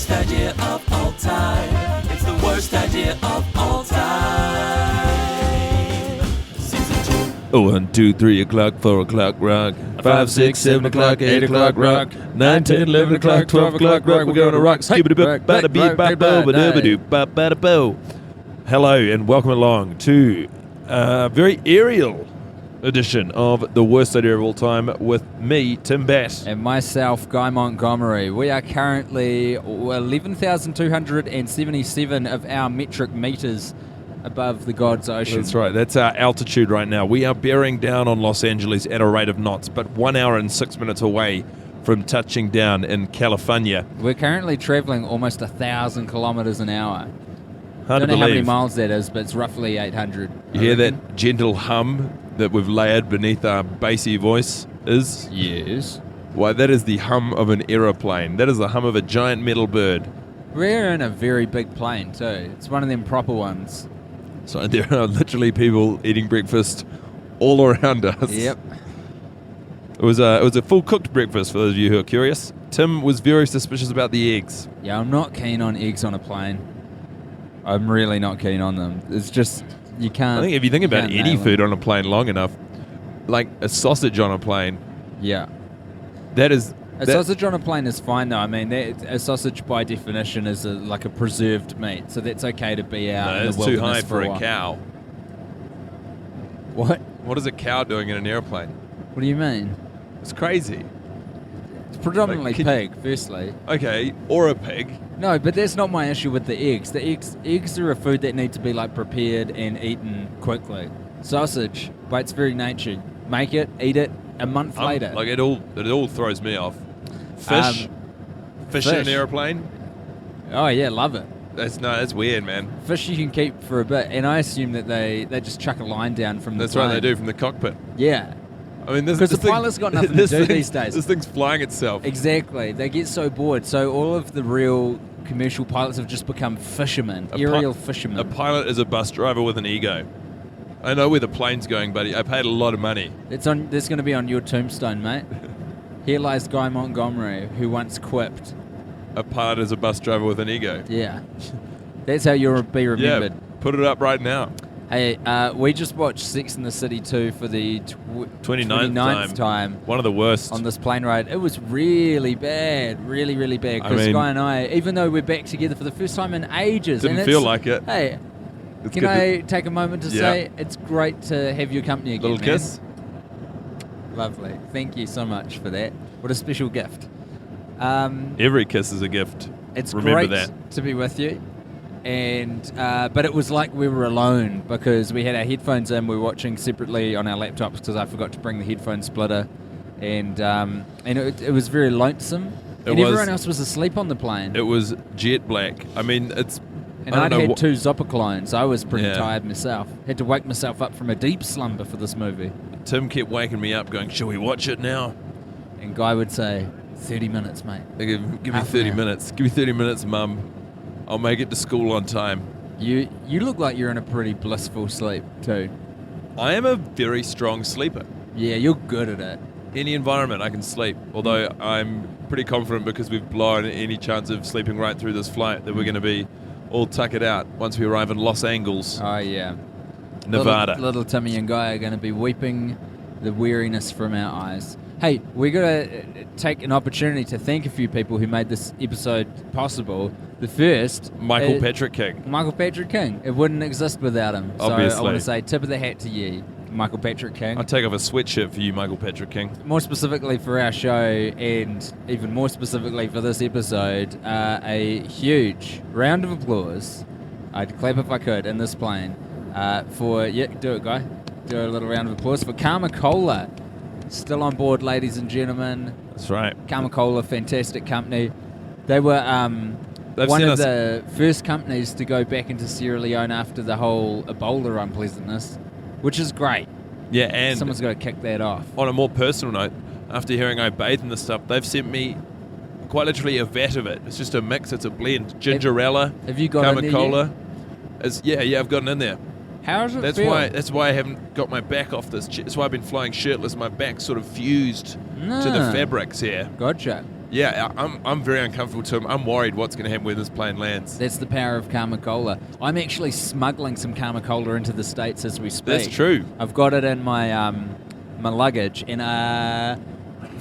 worst idea of all time. It's the worst idea of all time. Season 2. 1, 2, 3 o'clock, 4 o'clock, rock. 5, 6, 7 o'clock, 8 o'clock, rock. 9, 10, 11 o'clock, 12 o'clock, rock. We're going to rock. Skibbity-bop, bada-beep, bada-boo, bada-boo. Hello and welcome along to a very aerial edition of The Worst Idea of All Time with me, Tim Bass. And myself, Guy Montgomery. We are currently 11,277 of our metric meters above the God's Ocean. That's right. That's our altitude right now. We are bearing down on Los Angeles at a rate of knots, but 1 hour and 6 minutes away from touching down in California. We're currently traveling almost 1,000 kilometers an hour. Hard I don't to know how many believe. miles that is, but it's roughly 800. You hear that gentle hum that we've layered beneath our bassy voice is? Yes. Why, that is the hum of an aeroplane. That is the hum of a giant metal bird. We're in a very big plane, too. It's one of them proper ones. So there are literally people eating breakfast all around us. Yep. It was a full cooked breakfast for those of you who are curious. Tim was very suspicious about the eggs. Yeah, I'm not keen on eggs on a plane. I'm really not keen on them. It's just, you can't... I think if you think about can't any nail food them. on a plane long enough, like a sausage on a plane, Yeah. that is... A sausage on a plane is fine, though. I mean, a sausage by definition is like a preserved meat, so that's okay to be out in the it's wilderness too high for a while. cow. What? What is a cow doing in an airplane? What do you mean? It's crazy. It's predominantly Like, pig, firstly. Okay, or a pig. No, but that's not my issue with the eggs. The eggs are a food that need to be like prepared and eaten quickly. Sausage, by its very nature, make it, eat it a month later. Like it all throws me off. Fish in fish. an airplane. Oh yeah, love it. That's weird, man. Fish you can keep for a bit, and I assume that they just chuck a line down from That's the plane. right, they do from the cockpit. Yeah. I mean, this 'Cause this the pilot's got nothing to do these days. This thing's flying itself. Exactly. They get so bored. So all of the real commercial pilots have just become fishermen, aerial fishermen. A pilot is a bus driver with an ego. I know where the plane's going, buddy. I paid a lot of money. That's going to be on your tombstone, mate. Here lies Guy Montgomery, who once quipped. A pilot is a bus driver with an ego. Yeah. That's how you'll be remembered. Yeah, put it up right now. Hey, we just watched Sex and the City 2 for the 29th time One of the worst. on this plane ride. It was really bad, really, really bad. I Because mean- Guy and I, even though we're back together for the first time in ages. Didn't and feel it's- like it. Hey, It's can good I take a moment to Yeah. say it's great to have your company again, Little man. kiss. Lovely. Thank you so much for that. What a special gift. Every kiss is a gift. It's Remember great that. to be with you. And but it was like we were alone because we had our headphones in. We were watching separately on our laptops because I forgot to bring the headphone splitter, and it was very lonesome. And everyone else was asleep on the plane. It was jet black. I mean, it's... And I I'd don't know had what- 2 Zopper clones. I was pretty Yeah. tired myself. Had to wake myself up from a deep slumber for this movie. Tim kept waking me up going, shall we watch it now? And Guy would say, 30 minutes, mate. Give me Half an 30 hour. minutes. Give me 30 minutes, Mum. I'll make it to school on time. You look like you're in a pretty blissful sleep, too. I am a very strong sleeper. Yeah, you're good at it. Any environment I can sleep, although I'm pretty confident because we've blown any chance of sleeping right through this flight that we're going to be all tuckered out once we arrive in Los Angeles, Oh, yeah. Nevada. Little Timmy and Guy are going to be weeping the weariness from our eyes. Hey, we're going to take an opportunity to thank a few people who made this episode possible. The first... Michael Patrick King. Michael Patrick King. It wouldn't exist without him. So I Obviously. want to say tip of the hat to you, Michael Patrick King. I'll take off a sweatshirt for you, Michael Patrick King. More specifically for our show, and even more specifically for this episode, a huge round of applause. I'd clap if I could in this plane for... Yeah, do it, Guy. Do a little round of applause for Karma Cola. Still on board, ladies and gentlemen. That's right. Karma Cola, fantastic company. They were They've one sent of us- the first companies to go back into Sierra Leone after the whole Ebola unpleasantness, which is great. Yeah, and Someone's got to kick that off. on a more personal note, after hearing I bathe in this stuff, they've sent me quite literally a vat of it. It's just a mix. It's a blend. Gingerella, Have you got it in there Cola. Yeah, I've gotten in there. How does it That's feel? why I haven't got my back off this. That's why I've been flying shirtless. My back's sort of fused to the fabrics here. Gotcha. Yeah, I'm very uncomfortable too. I'm worried what's going to happen when this plane lands. That's the power of Karma Cola. I'm actually smuggling some Karma Cola into the States as we speak. That's true. I've got it in my my luggage, and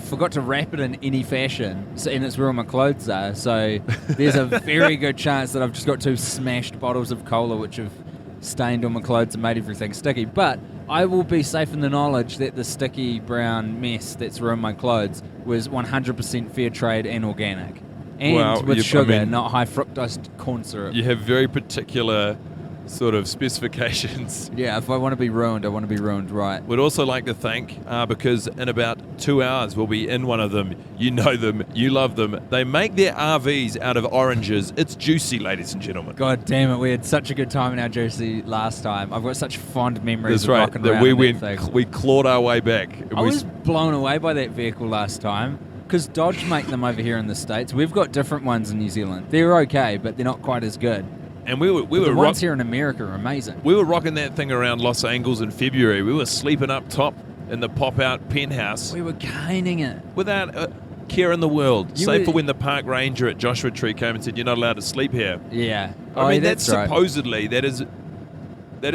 forgot to wrap it in any fashion, and it's where all my clothes are. So there's a very good chance that I've just got 2 smashed bottles of cola which have stained all my clothes and made everything sticky. But I will be safe in the knowledge that the sticky brown mess that's ruined my clothes was 100% fair trade and organic. And with sugar, not high fructose corn syrup. You have very particular sort of specifications. Yeah, if I want to be ruined, I want to be ruined right. We'd also like to thank, because in about 2 hours we'll be in one of them. You know them, you love them. They make their RVs out of oranges. It's juicy, ladies and gentlemen. God damn it, we had such a good time in our Juicy last time. I've got such fond memories That's of right. rocking That around we in that thing. we clawed our way back. I was blown away by that vehicle last time, because Dodge make them over here in the States. We've got different ones in New Zealand. They're okay, but they're not quite as good. And we were the ones here in America are amazing. We were rocking that thing around Los Angeles in February. We were sleeping up top in the pop-out penthouse. We were caning it. Without a care in the world. Save for when the park ranger at Joshua Tree came and said, "You're not allowed to sleep here." Yeah. I mean, that's right. supposedly, that is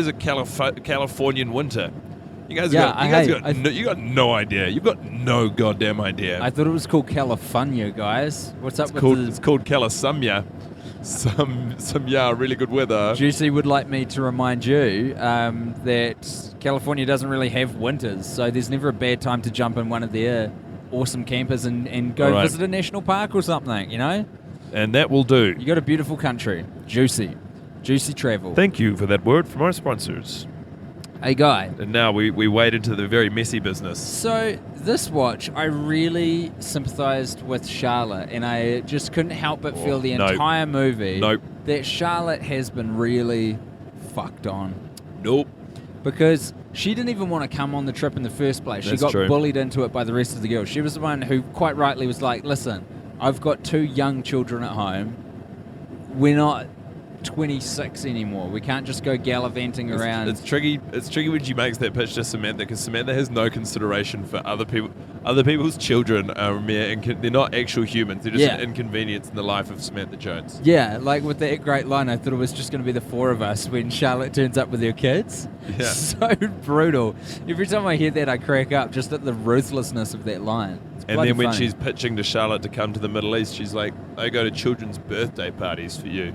a Californian winter. You guys you got no idea. You've got no goddamn idea. I thought it was called California, guys. What's up with It's called Calisumya. Some really good weather. Juicy would like me to remind you that California doesn't really have winters, so there's never a bad time to jump in one of their awesome campers and go visit a national park or something, you know? And that will do. You got a beautiful country. Juicy travel. Thank you for that word from our sponsors. Hey, Guy. And now we wade into the very messy business. So this watch, I really sympathised with Charlotte, and I just couldn't help but feel the entire movie that Charlotte has been really fucked on. Nope. Because she didn't even want to come on the trip in the first place. She got bullied into it by the rest of the girls. She was the one who quite rightly was like, listen, I've got 2 young children at home. We're not 26 anymore. We can't just go gallivanting around. It's tricky when she makes that pitch to Samantha, because Samantha has no consideration for other people's children. Are mere they're not actual humans. They're just an inconvenience in the life of Samantha Jones. Yeah, like with that great line, I thought it was just going to be the 4 of us when Charlotte turns up with her kids. Yeah. So brutal. Every time I hear that, I crack up just at the ruthlessness of that line. And then when she's pitching to Charlotte to come to the Middle East, she's like, I go to children's birthday parties for you.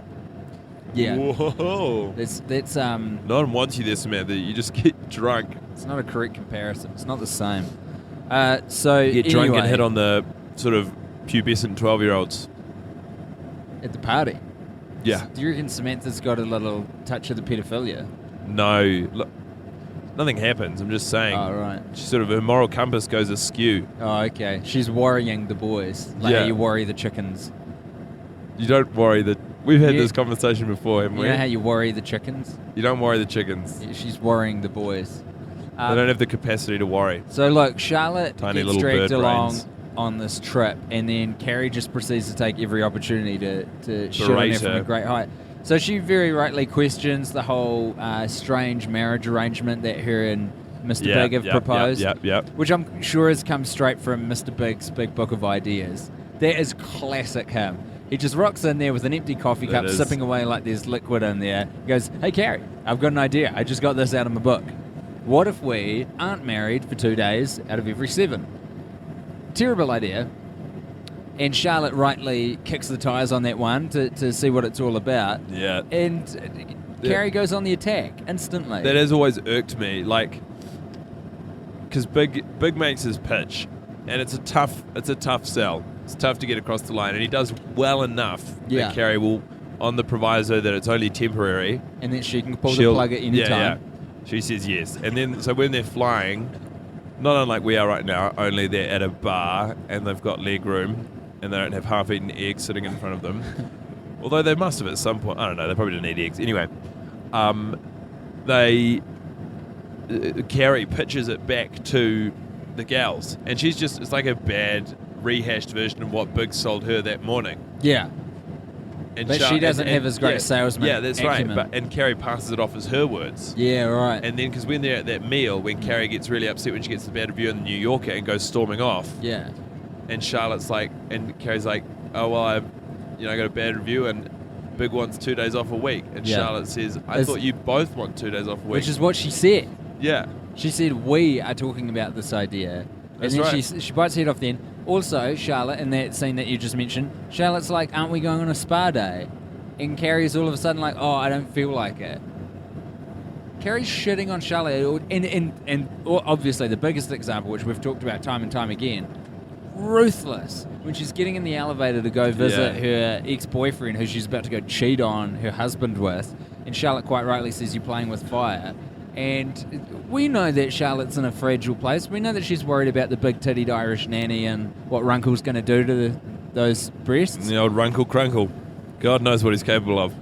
Yeah. Whoa. That's No one wants you there, Samantha. You just get drunk. It's not a correct comparison. It's not the same. So you get drunk and hit on the sort of pubescent 12-year-olds. At the party? Yeah. Do you reckon Samantha's got a little touch of the pedophilia? No. Look, nothing happens. I'm just saying. Oh, right. Her moral compass goes askew. Oh, okay. She's worrying the boys. Like how you worry the chickens. You don't worry the... We've had this conversation before, haven't we? You know how you worry the chickens? You don't worry the chickens. Yeah, she's worrying the boys. They don't have the capacity to worry. So look, Charlotte gets dragged along on this trip, and then Carrie just proceeds to take every opportunity to shit on her from a great height. So she very rightly questions the whole strange marriage arrangement that her and Mr. Big have proposed, which I'm sure has come straight from Mr. Big's big book of ideas. That is classic him. He just rocks in there with an empty coffee cup, sipping away like there's liquid in there. He goes, hey, Carrie, I've got an idea. I just got this out of my book. What if we aren't married for 2 days out of every 7? Terrible idea. And Charlotte rightly kicks the tires on that one to see what it's all about. Yeah. And Carrie goes on the attack instantly. That has always irked me, like, because Big makes his pitch, and it's a tough sell. It's tough to get across the line, and he does well enough that Carrie will, on the proviso that it's only temporary, and then she can pull the plug at any time. She says yes, and then so when they're flying, not unlike we are right now, only they're at a bar and they've got leg room, and they don't have half-eaten eggs sitting in front of them. Although they must have at some point. I don't know. They probably didn't eat eggs anyway. Carrie pitches it back to the gals, and she's just, it's like a bad rehashed version of what Big sold her that morning. Yeah. And but she doesn't have as great a salesman. Yeah, that's acumen. right. And Carrie passes it off as her words. Yeah, right. And then, because when they're at that meal, when Carrie gets really upset when she gets the bad review in the New Yorker and goes storming off, and Charlotte's like, and Carrie's like, oh well, I got a bad review, and Big wants 2 days off a week, and Charlotte says, I thought you both want 2 days off a week. Which is what she said. Yeah. She said, we are talking about this idea. That's and then right. she bites her head off then. Also, Charlotte, in that scene that you just mentioned, Charlotte's like, aren't we going on a spa day? And Carrie's all of a sudden like, oh, I don't feel like it. Carrie's shitting on Charlotte. And obviously the biggest example, which we've talked about time and time again, ruthless. When she's getting in the elevator to go visit her ex-boyfriend who she's about to go cheat on her husband with, and Charlotte quite rightly says, you're playing with fire. And we know that Charlotte's in a fragile place. We know that she's worried about the big-tittied Irish nanny and what Runkle's going to do to those breasts. The old Runkle Crunkle. God knows what he's capable of.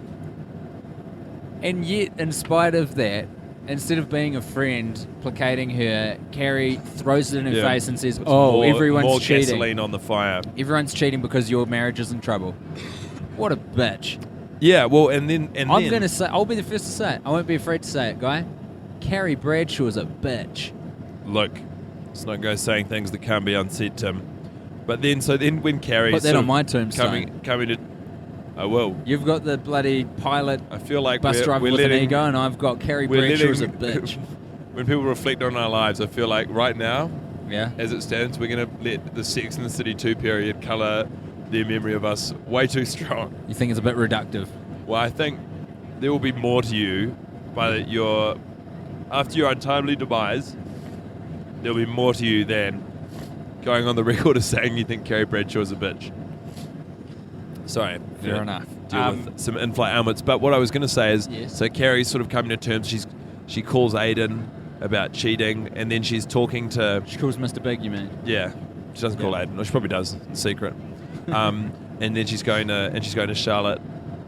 And yet, in spite of that, instead of being a friend, placating her, Carrie throws it in her face and says, everyone's cheating. More gasoline on the fire. Everyone's cheating because your marriage is in trouble. What a bitch. Yeah, well, and then... I'm going to say, I'll be the first to say it. I won't be afraid to say it, Guy. Carrie Bradshaw's a bitch. Look, let's not go saying things that can't be unsaid, Tim. But then, when Carrie's... Put that on my tombstone. Coming to... I will. You've got the bloody pilot I feel like bus driver we're with letting, an ego, and I've got Carrie Bradshaw's a bitch. When people reflect on our lives, I feel like right now, yeah, as it stands, we're going to let the Sex and the City 2 period colour their memory of us way too strong. You think it's a bit reductive? Well, I think there will be more to you after your untimely demise. There'll be more to you than going on the record as saying you think Carrie Bradshaw's a bitch. Sorry. Fair enough. Deal with some in-flight ailments. But what I was going to say is, so Carrie's sort of coming to terms. She calls Aiden about cheating, and then she's talking to... She calls Mr. Big, you mean? Yeah. She doesn't call Aiden. Or she probably does in secret. And then she's going to Charlotte.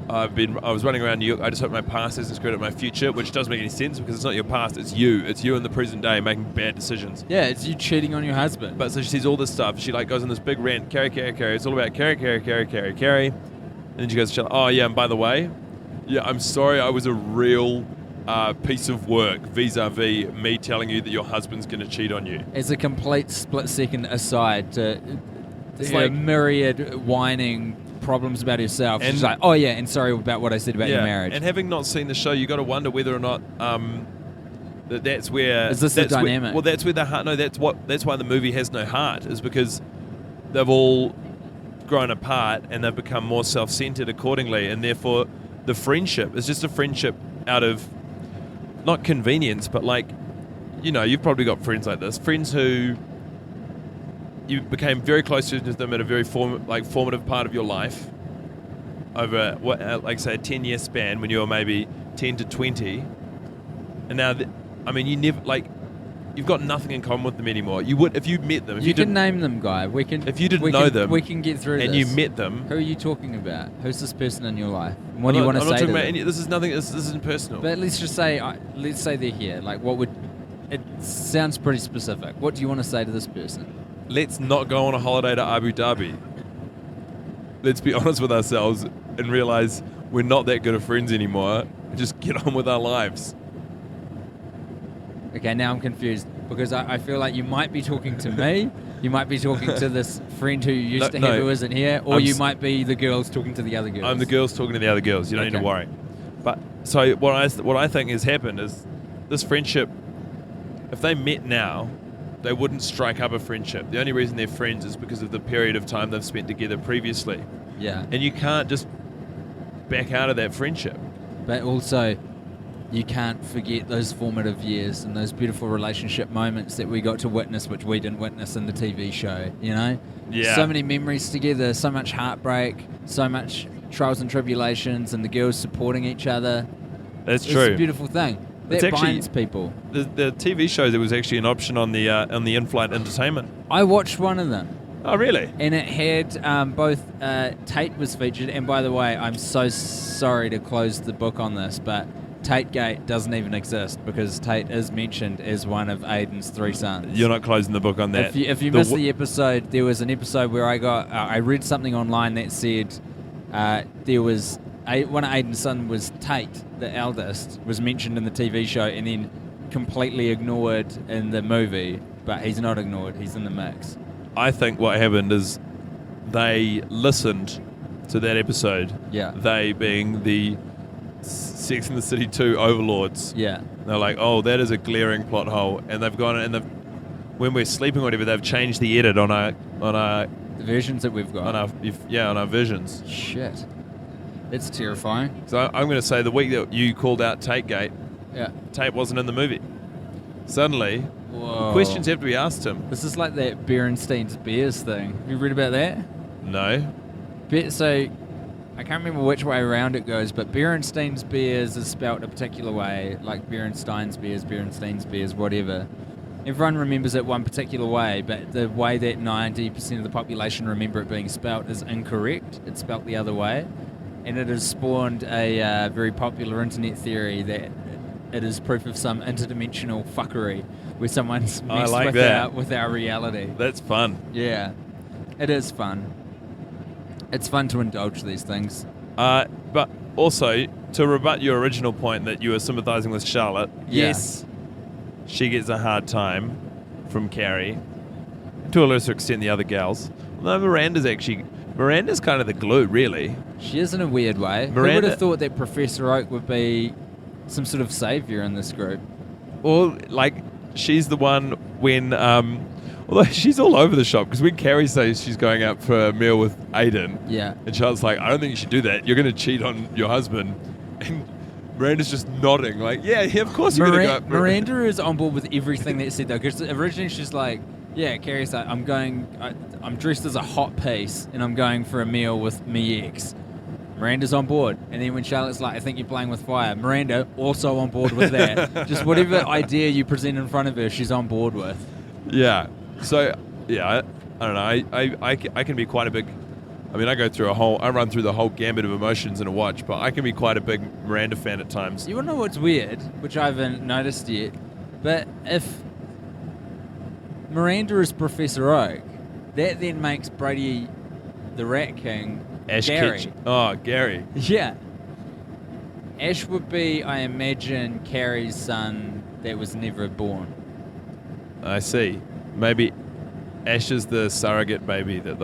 I was running around New York. I just hope my past isn't screwed up my future, which doesn't make any sense because it's not your past. It's you. It's you in the present day making bad decisions. Yeah, it's you cheating on your husband. But so she sees all this stuff. She like goes on this big rant. Carrie. It's all about Carrie. And then she goes to Charlotte. Oh yeah, and by the way, yeah, I'm sorry. I was a real piece of work vis-a-vis me telling you that your husband's going to cheat on you. As a complete split-second aside to it's her like myriad whining problems about herself. She's like, oh yeah, and sorry about what I said about your marriage. And having not seen the show, you got to wonder whether or not that's where is this the dynamic? Well, that's where the heart. No, that's why the movie has no heart. Is because they've all grown apart and they've become more self-centered accordingly, and therefore the friendship is just a friendship out of not convenience, but like, you've probably got friends like this, friends who you became very close to them at a very formative part of your life over say a 10-year span when you were maybe 10 to 20, and now you never you've got nothing in common with them anymore. You would if you met them. If you can name them, Guy. If you didn't know them, we can get through and this. you met them. Who are you talking about? Who's this person in your life? And what do you want to say to them? This is nothing. This isn't personal. But let's just say, they're here. Like, what would? It sounds pretty specific. What do you want to say to this person? Let's not go on a holiday to Abu Dhabi. Let's be honest with ourselves and realize we're not that good of friends anymore. Just get on with our lives. Okay, now I'm confused because I feel like you might be talking to me, you might be talking to this friend who you used to have who isn't here, or you might be the girls talking to the other girls. I'm the girls talking to the other girls. You don't need to worry. But so what I think has happened is this friendship, if they met now, they wouldn't strike up a friendship. The only reason they're friends is because of the period of time they've spent together previously. Yeah. And you can't just back out of that friendship. But also, you can't forget those formative years and those beautiful relationship moments that we got to witness, which we didn't witness in the TV show, Yeah. So many memories together, so much heartbreak, so much trials and tribulations, and the girls supporting each other. That's true. It's a beautiful thing. That binds people. The TV show, there was actually an option on the in-flight entertainment. I watched one of them. Oh, really? And it had both Tate was featured, and by the way, I'm so sorry to close the book on this, but Tategate doesn't even exist because Tate is mentioned as one of Aiden's 3 sons. You're not closing the book on that. If you missed the episode, there was an episode where I read something online that said there was one of Aiden's sons was Tate, the eldest, was mentioned in the TV show and then completely ignored in the movie, but he's not ignored, he's in the mix. I think what happened is they listened to that episode. Yeah. They being the Sex and the City 2 overlords. Yeah. They're like, oh, that is a glaring plot hole, and they've gone and when we're sleeping or whatever, they've changed the edit on our The versions that we've got. on our visions. Shit. It's terrifying. So I'm going to say the week that you called out Tapegate, Yeah. Tape wasn't in the movie. Suddenly, Whoa. questions have to be asked him. This is like that Berenstein's Bears thing. Have you read about that? No. So, I can't remember which way around it goes, but Berenstein's Bears is spelt a particular way, like Berenstein's Bears, whatever. Everyone remembers it one particular way, but the way that 90% of the population remember it being spelt is incorrect. It's spelt the other way. And it has spawned a very popular internet theory that it is proof of some interdimensional fuckery where someone's messed like with, that. with our reality. That's fun. Yeah, it is fun. It's fun to indulge these things. But also, to rebut your original point that you were sympathising with Charlotte, yes, she gets a hard time from Carrie. To a lesser extent, the other gals. Although Miranda's kind of the glue, really. She is in a weird way. Who would have thought that Professor Oak would be some sort of saviour in this group? Well, like, she's the one when... although she's all over the shop, because when Carrie says she's going out for a meal with Aiden, Yeah. and Charlotte's like, I don't think you should do that. You're going to cheat on your husband. And Miranda's just nodding, like, yeah, of course you're going to go out. Miranda is on board with everything that said, though, because originally she's like, yeah, Carrie's like, I'm dressed as a hot piece, and I'm going for a meal with me ex. Miranda's on board. And then when Charlotte's like, I think you're playing with fire, Miranda also on board with that. Just whatever idea you present in front of her, she's on board with. Yeah. So, yeah, I don't know. I can be quite a big... I mean, I run through the whole gambit of emotions in a watch, but I can be quite a big Miranda fan at times. You want to know what's weird, which I haven't noticed yet, but if Miranda is Professor Oak, that then makes Brady the Rat King Ash Gary. Ketchum. Oh, Gary. Yeah. Ash would be, I imagine, Carrie's son that was never born. I see. Maybe Ash is the surrogate baby that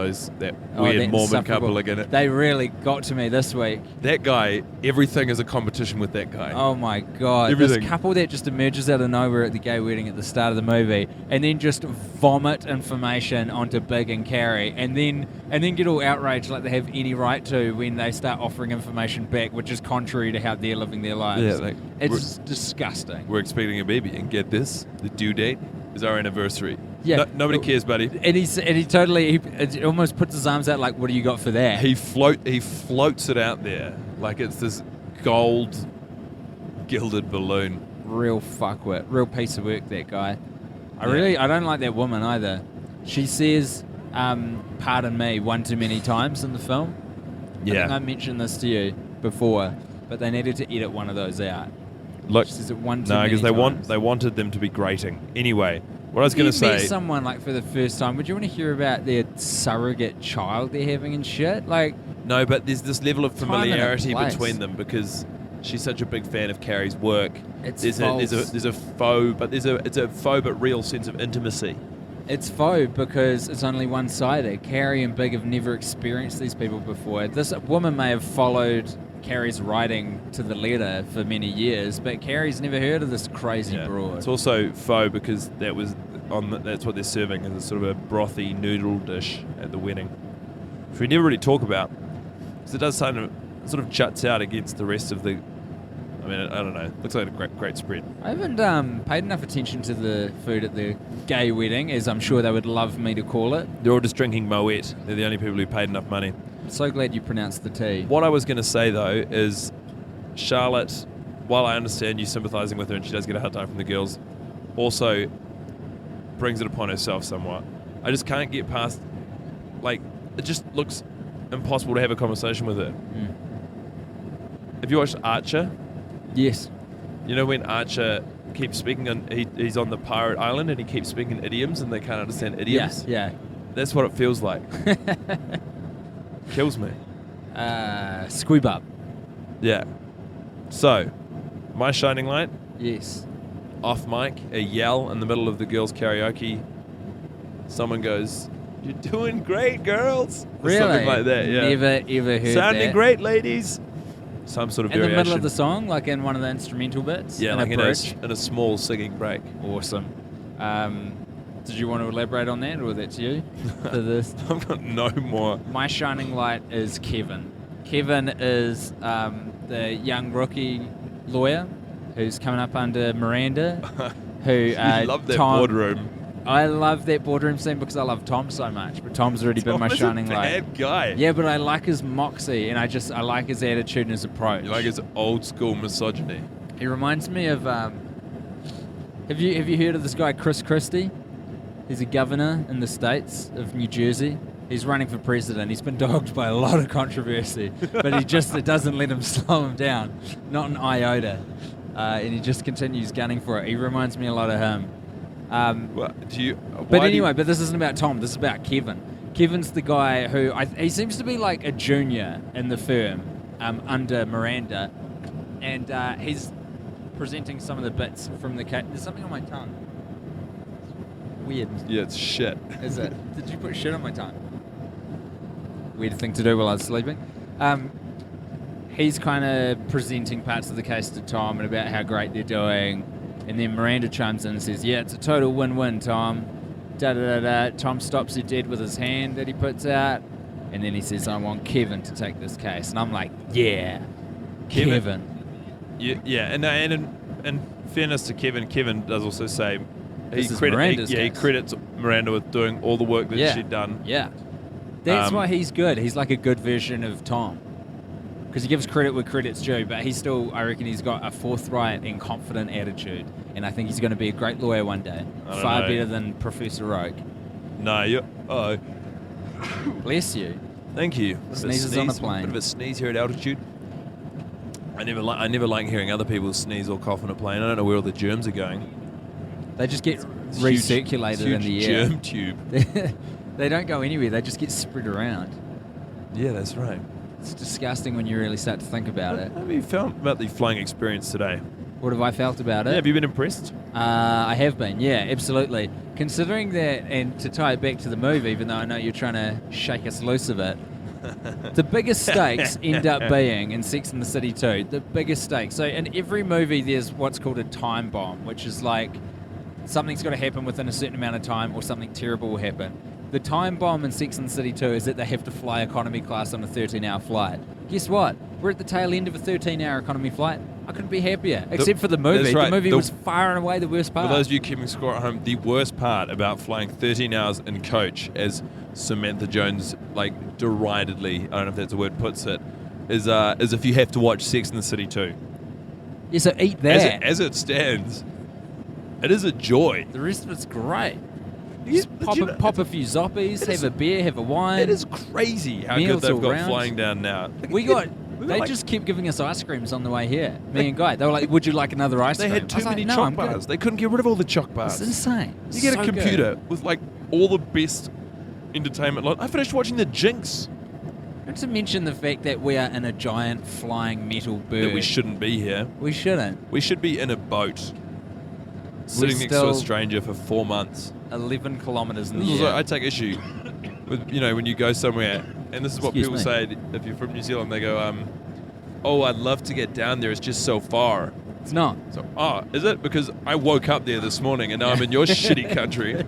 weird Mormon couple are gonna. They really got to me this week. That guy, everything is a competition with that guy. Oh my god. Everything. This couple that just emerges out of nowhere at the gay wedding at the start of the movie and then just vomit information onto Big and Carrie and then get all outraged like they have any right to when they start offering information back, which is contrary to how they're living their lives. Yeah, it's disgusting. We're expecting a baby, and get this, the due date is our anniversary. Yeah. Nobody cares, buddy. And he almost puts his arms out like, what do you got for that? He floats it out there like it's this gold gilded balloon. Real fuckwit. Real piece of work, that guy. I don't like that woman either. She says, pardon me, one too many times in the film. Yeah. I think I mentioned this to you before, but they needed to edit one of those out. Look, She says it one too no, many because times. they wanted them to be grating. Anyway, what I was If going you to say... meet someone like for the first time, would you want to hear about their surrogate child they're having and shit? Like, No, but there's this level of Time and a familiarity place. between them because she's such a big fan of Carrie's work. It's There's a faux, but it's a faux but real sense of intimacy. it's faux because it's only one-sided. Carrie and Big have never experienced these people before. This woman may have followed Carrie's writing to the letter for many years, but Carrie's never heard of this crazy broad. It's also faux because that's what they're serving as a sort of a brothy noodle dish at the wedding, which we never really talk about because it does sort of juts out against the rest of the. I mean, I don't know. Looks like a great spread. I haven't paid enough attention to the food at the gay wedding, as I'm sure they would love me to call it. They're all just drinking Moet. They're the only people who paid enough money. I'm so glad you pronounced the T. What I was going to say, though, is Charlotte, while I understand you sympathising with her and she does get a hard time from the girls, also brings it upon herself somewhat. I just can't get past... Like, it just looks impossible to have a conversation with her. Mm. Have you watched Archer? Yes. You know when Archer keeps speaking, he's on the pirate island and he keeps speaking idioms and they can't understand idioms? Yeah. That's what it feels like. Kills me. Squeeb up. Yeah. So, my shining light, Yes. off mic, a yell in the middle of the girls' karaoke. Someone goes, You're doing great, girls. Or Really? something like that, yeah. Never ever heard Sounding that. great, ladies. Some sort of In the variation. middle of the song, like in one of the instrumental bits? Yeah, in like a in a, bridge? in a small singing break. Awesome. Did you want to elaborate on that, or that's you for this? I've got no more. My shining light is Kevin. Kevin is the young rookie lawyer who's coming up under Miranda. Who You love that Tom, boardroom. I love that boardroom scene because I love Tom so much. But Tom's already been my Tom is shining a light. bad guy. Yeah, but I like his moxie, and I like his attitude and his approach. You like his old school misogyny. He reminds me of. Have you heard of this guy Chris Christie? He's a governor in the States of New Jersey. He's running for president. He's been dogged by a lot of controversy, but it doesn't let him slow him down, not an iota. And he just continues gunning for it. He reminds me a lot of him. But this isn't about Tom. This is about Kevin. Kevin's the guy who he seems to be like a junior in the firm under Miranda, and he's presenting some of the bits from the case. There's something on my tongue. Weird. Yeah, it's shit. Is it? Did you put shit on my tongue? Weird thing to do while I was sleeping. He's kind of presenting parts of the case to Tom and about how great they're doing. And then Miranda chimes in and says, yeah, it's a total win-win, Tom. Da-da-da-da. Tom stops her dead with his hand that he puts out. And then he says, I want Kevin to take this case. And I'm like, yeah, Kevin. Yeah, and in fairness to Kevin does also say he credits Miranda with doing all the work that she'd done. Yeah. That's why he's good. He's like a good version of Tom. Because he gives credit where credit's due, but I reckon he's got a forthright and confident attitude. And I think he's going to be a great lawyer one day. Far better than Professor Rogue. No, Bless you. Thank you. Sneezes on a plane. Bit of a sneeze here at altitude. I never like hearing other people sneeze or cough on a plane. I don't know where all the germs are going. They just get recirculated in the air. Germ tube. They don't go anywhere. They just get spread around. Yeah, that's right. It's disgusting when you really start to think about it. How have you felt about the flying experience today? What have I felt about it? Yeah, have you been impressed? I have been, yeah, absolutely. Considering that, and to tie it back to the movie, even though I know you're trying to shake us loose of it, the biggest stakes end up being in Sex and the City 2, the biggest stakes. So in every movie, there's what's called a time bomb, which is like something's got to happen within a certain amount of time or something terrible will happen. The time bomb in Sex and the City 2 is that they have to fly economy class on a 13-hour flight. Guess what? We're at the tail end of a 13-hour economy flight. I couldn't be happier, except for the movie. That's right. The movie was far and away the worst part. For those of you keeping score at home, the worst part about flying 13 hours in coach, as Samantha Jones, like, deridedly, I don't know if that's the word, puts it, is if you have to watch Sex and the City 2. Yeah, so eat that. As it stands, it is a joy. The rest of it's great. Just pop a few zoppies, have a beer, have a wine. It is crazy how good they've got flying down now. They just kept giving us ice creams on the way here. Me and Guy. They were like, would you like another ice cream? They had too many choc bars. They couldn't get rid of all the choc bars. It's insane. You get a computer with like all the best entertainment. I finished watching The Jinx. Not to mention the fact that we are in a giant flying metal bird. That we shouldn't be here. We shouldn't. We should be in a boat. Sitting next to a stranger for 4 months. 11 kilometres in the air. I take issue with, when you go somewhere, and this is what people say if you're from New Zealand, they go, I'd love to get down there, it's just so far. It's not. So, is it? Because I woke up there this morning and now I'm in your shitty country.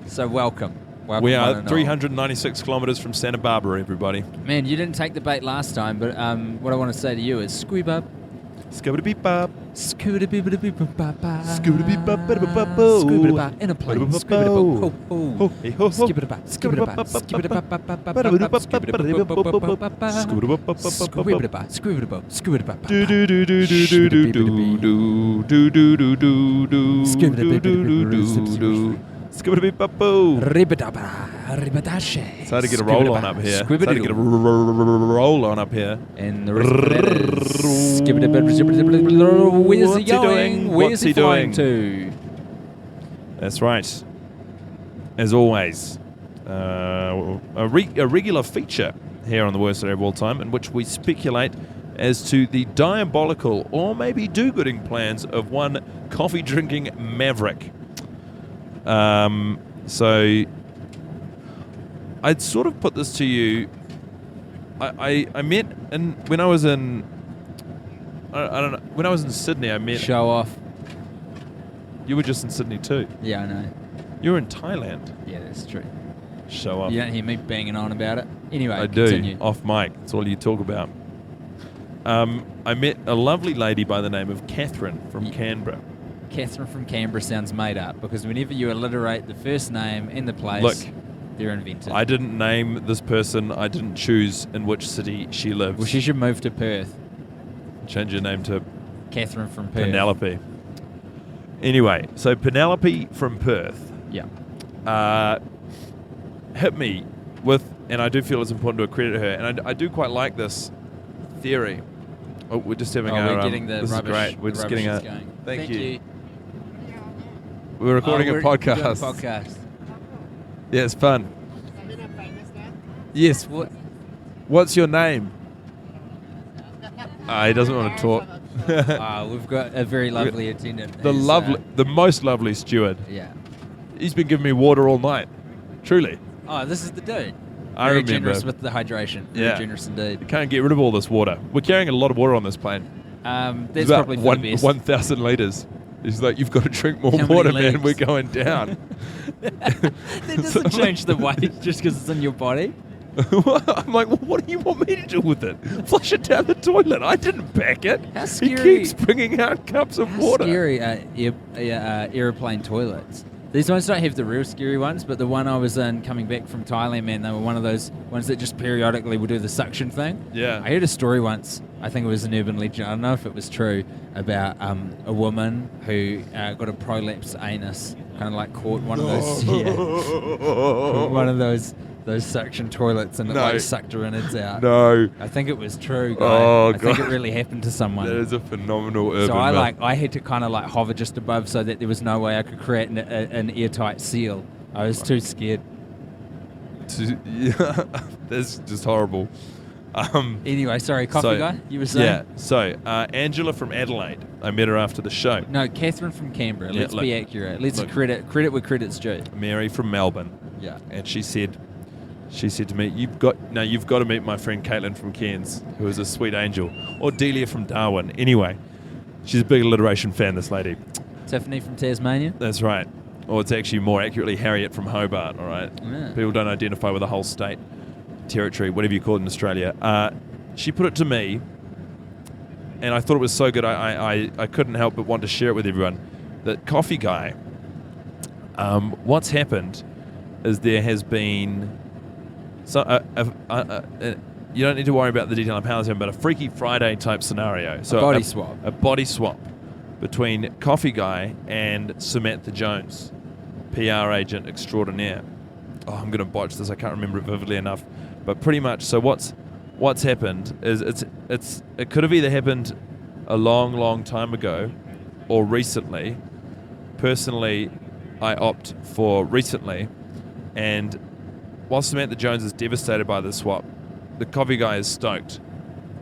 So welcome. We are 396 kilometres from Santa Barbara, everybody. Man, you didn't take the bait last time, but what I want to say to you is squeeb up. Scooby-Beep-bop. Scooby-Beep-bop. Scooby-Beep-bop. Scooby-Bop. In a plane. Scooby-Bop. Ho-ho. Scooby-Bop. Scooby-Bop. Scooby-Bop. Scooby-Bop. Scooby-Bop. Scooby-Bop. Scooby-Bop. It's hard to get a roll on up here. And the rest of that is where's he going? Where's he flying to? That's right. As always, a regular feature here on the Worst Day of All Time in which we speculate as to the diabolical or maybe do-gooding plans of one coffee-drinking maverick. So I'd sort of put this to you. I met when I was in. I don't know. When I was in Sydney, I met. Show off. You were just in Sydney too. Yeah, I know. You were in Thailand. Yeah, that's true. Show off. You don't hear me banging on about it. Anyway, I do. continue. Off mic. That's all you talk about. I met a lovely lady by the name of Catherine from Canberra. Catherine from Canberra sounds made up because whenever you alliterate the first name and the place, Look, they're invented. I didn't name this person. I didn't choose in which city she lives. Well, she should move to Perth. Change your name to Catherine from Perth. Penelope. Anyway, so Penelope from Perth hit me with, and I do feel it's important to accredit her, and I do quite like this theory. Oh, we're just having our... we're getting the this rubbish. is great. We're just getting a... Going. Thank you. We're recording a we're podcast. doing a podcast. Yeah, it's fun. Yes. What's your name? He doesn't want to talk. We've got a very lovely attendant. The most lovely steward. Yeah. He's been giving me water all night. Truly. Oh, this is the dude. I Very remember. generous with the hydration. Very generous indeed. You can't get rid of all this water. We're carrying a lot of water on this plane. That's It's about probably for the best. 1,000 litres. He's like, you've got to drink more How many water, man. legs? We're going down. That doesn't change the weight just because it's in your body. I'm like, well, what do you want me to do with it? Flush it down the toilet. I didn't pack it. How He scary. keeps bringing out cups of water. Scary airplane toilets. These ones don't have the real scary ones, but the one I was in coming back from Thailand, man, they were one of those ones that just periodically will do the suction thing. Yeah. I heard a story once, I think it was an urban legend, I don't know if it was true, about a woman who got a prolapsed anus, kind of like caught one of those, one of those suction toilets, and it No. like sucked her innards out. No. I think it was true, guy. Oh, I think God. it really happened to someone. That is a phenomenal urban So myth. I had to kind of like hover just above so that there was no way I could create an airtight seal. I was too scared. Yeah, that's just horrible. Anyway, sorry, coffee guy, you were saying? Yeah, so Angela from Adelaide, I met her after the show. No, Catherine from Canberra. Yeah, Let's look, be accurate. Let's look. credit where credit's due. Mary from Melbourne. Yeah. And she said to me, you've got to meet my friend Caitlin from Cairns, who is a sweet angel. Or Delia from Darwin. Anyway, she's a big alliteration fan, this lady. Tiffany from Tasmania. That's right. Or it's actually more accurately Harriet from Hobart, all right? Yeah. People don't identify with the whole state, territory, whatever you call it in Australia. She put it to me, and I thought it was so good I couldn't help but want to share it with everyone, that Coffee Guy, what's happened is there has been... you don't need to worry about the detail of how this happened, but a Freaky Friday type scenario. So a body swap between Coffee Guy and Samantha Jones, PR agent extraordinaire. Oh, I'm going to botch this. I can't remember it vividly enough, but pretty much. So what's happened is it could have either happened a long time ago or recently. Personally, I opt for recently, and while Samantha Jones is devastated by the swap, the Coffee Guy is stoked.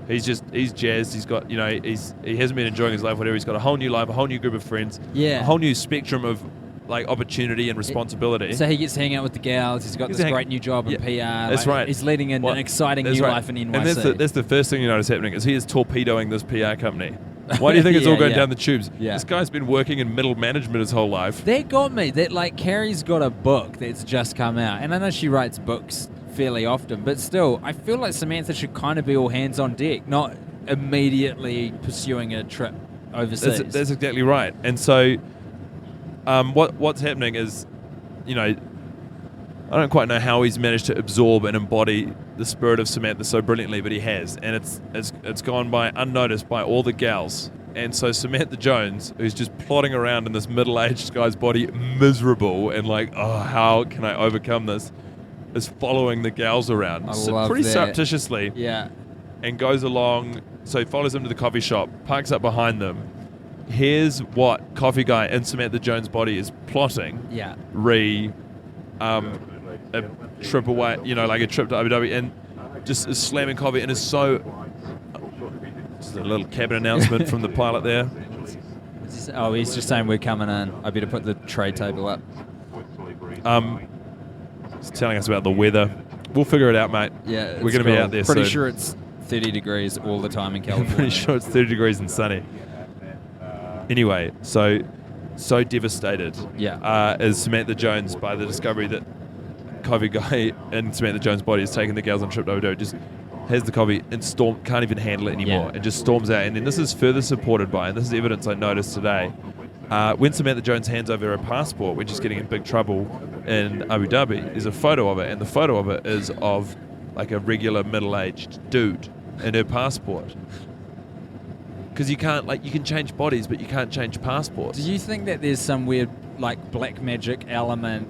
He's jazzed. He's got, he hasn't been enjoying his life, whatever. He's got a whole new life, a whole new group of friends, Yeah. a whole new spectrum of like opportunity and responsibility. So he gets to hang out with the gals. He's got this great new job in PR. That's right. He's leading an exciting new life in NYC. And that's the first thing you notice happening is he is torpedoing this PR company. Why do you think it's all going down the tubes? Yeah. This guy's been working in middle management his whole life. That got me. That like Carrie's got a book that's just come out, and I know she writes books fairly often, but still, I feel like Samantha should kind of be all hands on deck, not immediately pursuing a trip overseas. That's exactly right. And so, what's happening is, I don't quite know how he's managed to absorb and embody the spirit of Samantha so brilliantly, but he has, and it's gone by unnoticed by all the gals. And so Samantha Jones, who's just plodding around in this middle-aged guy's body, miserable and like, oh, how can I overcome this? Is following the gals around pretty surreptitiously. Yeah. And goes along, so he follows them to the coffee shop, parks up behind them. Here's what Coffee Guy in Samantha Jones' body is plotting. Yeah. A trip away, like a trip to Abu Dhabi, and just is slamming coffee, and is so... Just a little cabin announcement from the pilot there. Oh, he's just saying we're coming in. I better put the tray table up. He's telling us about the weather. We'll figure it out, mate. Yeah, we're going to be out there Pretty soon. sure it's 30 degrees all the time in California. Pretty sure it's 30 degrees and sunny. Anyway, so devastated is Samantha Jones by the discovery that COVID guy in Samantha Jones' body has taken the girls on a trip to Odo, just has the COVID and can't even handle it anymore and just storms out. And then this is further supported by, and this is evidence I noticed today, when Samantha Jones hands over her passport, when she's getting in big trouble in Abu Dhabi, there's a photo of it, and the photo of it is of like a regular middle-aged dude in her passport. Because you can't, you can change bodies, but you can't change passports. Do you think that there's some weird, black magic element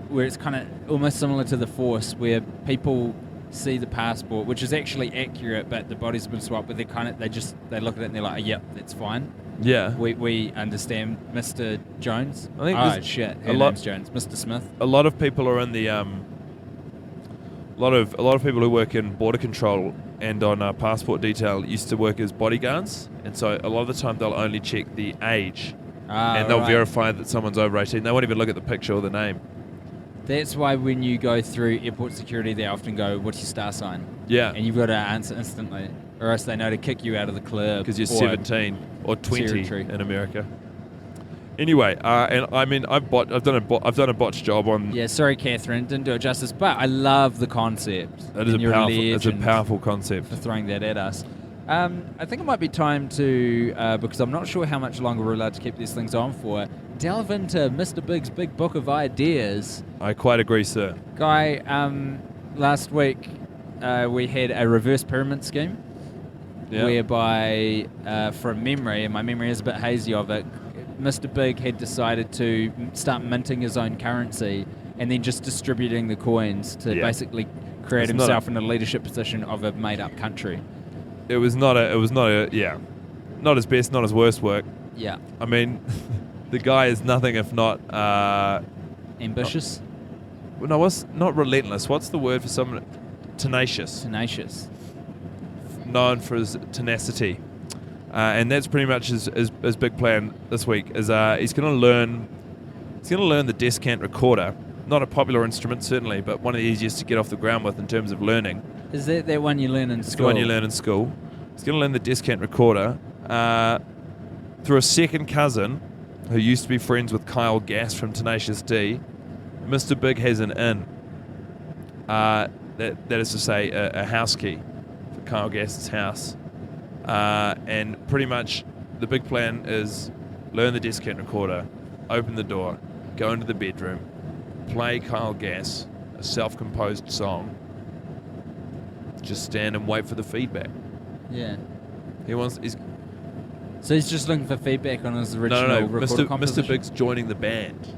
where it's kind of almost similar to the Force, where people see the passport, which is actually accurate, but the body's been swapped, but they look at it and they're like, yep, that's fine. Yeah. We understand Mr. Jones. I think shit, her name's Jones. Mr. Smith. A lot of people are in the a lot of people who work in border control and on passport detail used to work as bodyguards, and so a lot of the time they'll only check the age, and they'll verify that someone's over 18. They won't even look at the picture or the name. That's why when you go through airport security, they often go, "What's your star sign?" Yeah, and you've got to answer instantly, or else they know to kick you out of the club because you're 17 or 20 territory. In America. Anyway, and I mean, I've done a botched job on. Yeah, sorry, Catherine, didn't do it justice, but I love the concept. It is it's a powerful concept for throwing that at us. I think it might be time to, because I'm not sure how much longer we're allowed to keep these things on for, delve into Mr. Big's big book of ideas. I quite agree, sir. Guy, last week we had a reverse pyramid scheme, whereby, from memory, and my memory is a bit hazy of it, Mr. Big had decided to start minting his own currency and then just distributing the coins to basically create himself in a leadership position of a made-up country. It was not his best, not his worst work. Yeah. I mean, the guy is nothing if not ambitious. No, what's not relentless? What's the word for someone? Tenacious. Tenacious. Known for his tenacity. And that's pretty much his big plan this week. Is he's going to learn the descant recorder. Not a popular instrument, certainly, but one of the easiest to get off the ground with in terms of learning. Is that one you learn in school? It's the one you learn in school. He's going to learn the descant recorder through a second cousin who used to be friends with Kyle Gass from Tenacious D. Mr. Big has an in. That is to say, a house key for Kyle Gass's house. And pretty much the big plan is learn the descant recorder, open the door, go into the bedroom, play Kyle Gass, a self-composed song, just stand and wait for the feedback. Yeah. So he's just looking for feedback on his original recorder composition? Mr. Big's joining the band.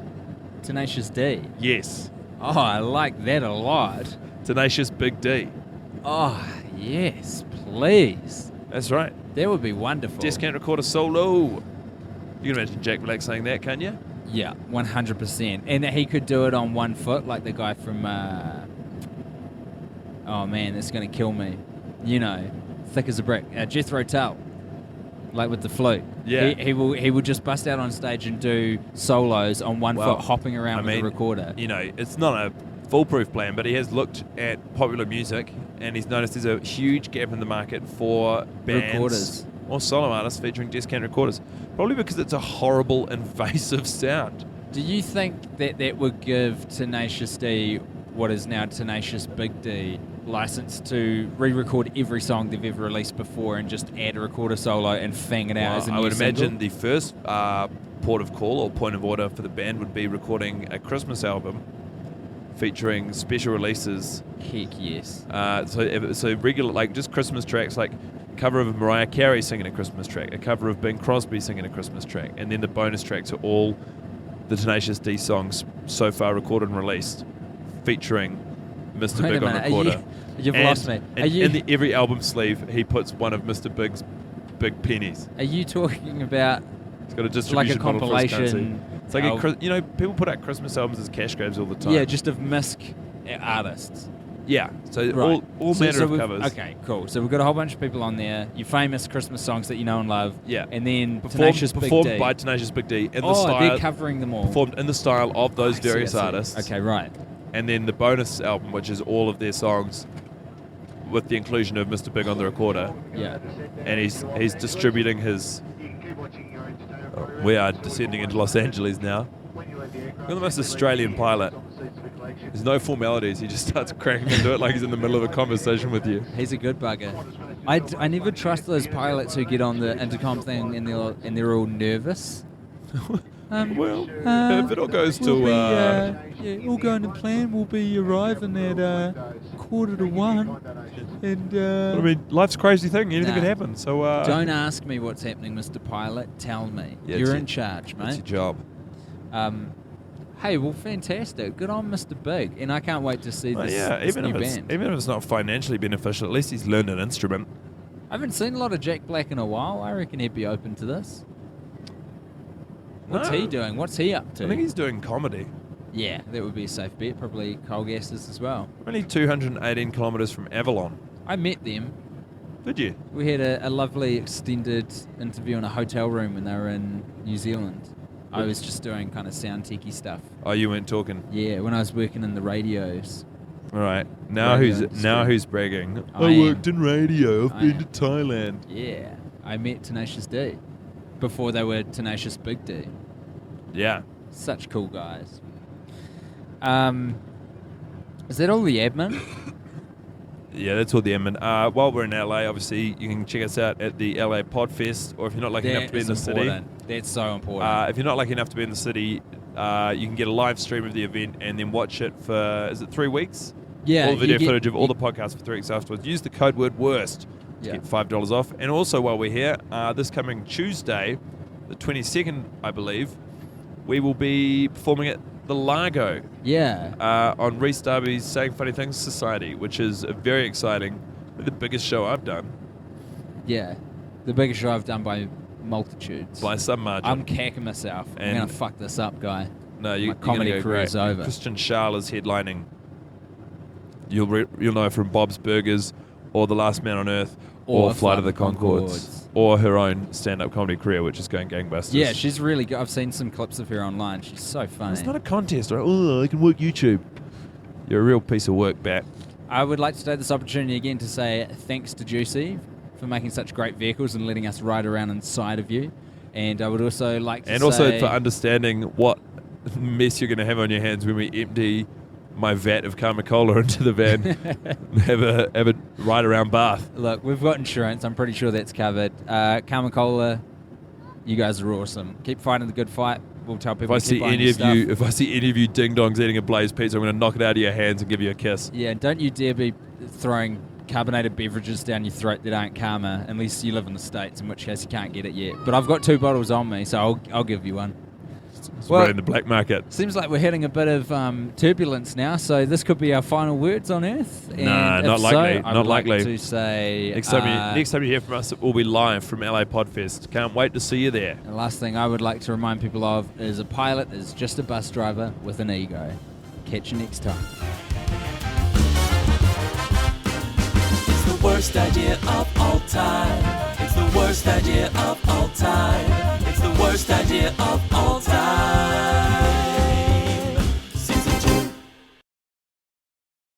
Tenacious D? Yes. Oh, I like that a lot. Tenacious Big D. Oh, yes, please. That's right. That would be wonderful. Descant recorder solo. You can imagine Jack Black saying that, can't you? Yeah, 100%. And he could do it on 1 foot, like the guy from... oh, man, that's going to kill me. You know, thick as a brick. Jethro Tull. Like with the flute. Yeah. He will just bust out on stage and do solos on 1 foot, hopping around with the recorder. You know, it's not a foolproof plan, but he has looked at popular music and he's noticed there's a huge gap in the market for bands recorders or solo artists featuring descant recorders. Probably because it's a horrible, invasive sound. Do you think that would give Tenacious D, what is now Tenacious Big D, license to re-record every song they've ever released before and just add a recorder solo and fang it out as a new I would single? imagine the first port of call or point of order for the band would be recording a Christmas album featuring special releases. Heck yes. So regular, like just Christmas tracks, like a cover of Mariah Carey singing a Christmas track, a cover of Bing Crosby singing a Christmas track, and then the bonus tracks are all the Tenacious D songs so far recorded and released, featuring Mr. Big on recorder. You've lost me. In every album sleeve, he puts one of Mr. Big's big pennies. Are you talking about It's got a distribution like a model for his currency. compilation? It's like people put out Christmas albums as cash grabs all the time. Yeah, just of misc artists. Yeah, so Right. all manner of covers. Okay, cool. So we've got a whole bunch of people on there. Your famous Christmas songs that you know and love. Yeah. And then Tenacious Big D. Performed by Tenacious Big D in the style. They're covering them all. Performed in the style of those I see, various I see. artists. Okay, right. and then the bonus album, which is all of their songs with the inclusion of Mr. Big on the recorder. Yeah. And he's distributing his. We are descending into Los Angeles now. You're the most Australian pilot. There's no formalities. He just starts cracking into it like he's in the middle of a conversation with you. He's a good bugger. I never trust those pilots who get on the intercom thing and they're all nervous. If it all goes to... all going to plan. We'll be arriving at 1:45. And I mean, life's a crazy thing. Anything Nah. could happen. So don't ask me what's happening, Mr. Pilot. Tell me. Yeah, You're it's in charge, That's mate. your job. Hey, well, fantastic. Good on Mr. Big. And I can't wait to see this, this even new if band. even if it's not financially beneficial, at least he's learned an instrument. I haven't seen a lot of Jack Black in a while. I reckon he'd be open to this. What's No. he doing? What's he up to? I think he's doing comedy. Yeah, that would be a safe bet. Probably coal gases as well. Only 218 kilometres from Avalon. I met them. Did you? We had a lovely extended interview in a hotel room when they were in New Zealand. I was just doing kind of sound techie stuff. Oh, you weren't talking. Yeah, when I was working in the radios. All right. Now Radio industry. who's bragging? I worked in radio. I've I been am. to Thailand. Yeah, I met Tenacious D before they were Tenacious Big D. Yeah. Such cool guys. Is that all the admin? Yeah, that's all the admin. While we're in LA, obviously, you can check us out at the LA Podfest, or if you're not lucky enough to be in the city. That's so important. If you're not lucky enough to be in the city, you can get a live stream of the event and then watch it for, is it 3 weeks? Yeah, All the video you get- footage of all the podcasts for 3 weeks afterwards. Use the code word WORST to Yeah. get $5 off. And also, while we're here, this coming Tuesday, the 22nd, I believe, we will be performing at the Largo Yeah. on Reese Darby's Saying Funny Things Society, which is a very exciting, the biggest show I've done Yeah. The biggest show I've done by multitudes. by some margin. I'm cacking myself. I'm And- going to fuck this up, guy. No, My you're comedy gonna go career's great. over. Christian Schall is headlining. You'll know from Bob's Burgers, or The Last Man on Earth, or Flight of the Conchords, or her own stand-up comedy career, which is going gangbusters. Yeah, she's really good. I've seen some clips of her online. She's so funny. It's not a contest, right? Oh, I can work YouTube. You're a real piece of work, Bat. I would like to take this opportunity again to say thanks to Juicy for making such great vehicles and letting us ride around inside of you. And I would also like to And say... also for understanding what mess you're going to have on your hands when we empty my vat of Karma Cola into the van. have a ride around Bath. Look, we've got insurance. I'm pretty sure that's covered. Karma Cola, you guys are awesome. Keep fighting the good fight. We'll tell If people I to keep see buying any your of stuff. you, if I see any of you ding dongs eating a Blaze pizza, I'm going to knock it out of your hands and give you a kiss. Yeah, don't you dare be throwing carbonated beverages down your throat that aren't Karma, unless you live in the States, in which case you can't get it yet. But I've got 2 bottles on me, so I'll give you one. It's Well- right in the black market. Seems like we're hitting a bit of turbulence now, so this could be our final words on Earth. And Nah, if not so, likely, I not would like likely. to say Next time you hear from us, it will be live from LA Podfest. Can't wait to see you there. the last thing I would like to remind people of is a pilot is just a bus driver with an ego. Catch you next time. It's the worst idea of all time. It's the worst idea of all time. It's the worst idea of all time.